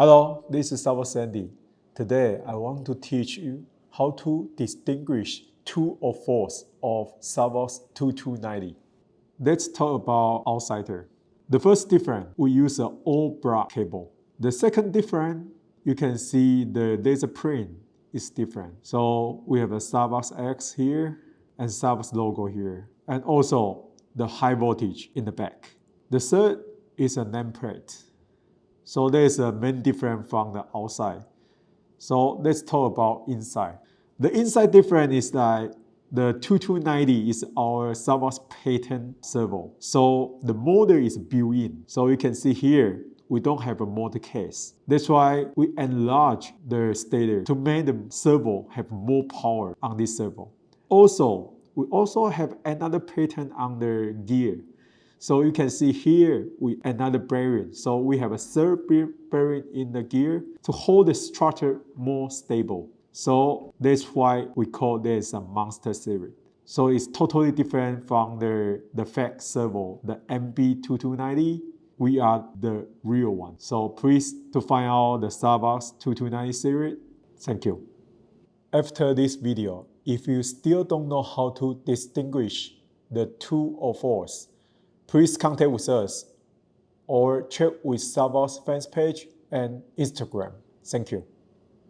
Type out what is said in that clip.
Hello, this is SAVOX Andy. Today, I want to teach you how to distinguish true or false of SAVOX 2290. Let's talk about outsider. The first difference, we use an all-black cable. The second difference, you can see the laser print is different. So we have a SAVOX X here and SAVOX logo here, and also the high voltage in the back. The third is a nameplate. So there's a main difference from the outside. So let's talk about inside. The inside difference is that the 2290 is our SAVOX patent servo. So the motor is built in. So you can see here, we don't have a motor case. That's why we enlarge the stator to make the servo have more power on this servo. Also, we also have another patent on the gear. So you can see here, another bearing. So we have a third bearing in the gear to hold the structure more stable. So that's why we call this a monster series. So it's totally different from the fake servo, the MB-229. We are the real one. So please, to find out the SAVOX 2290 series, thank you. After this video, if you still don't know how to distinguish the true or false, please contact with us or check with SAVOX fans page and Instagram. Thank you.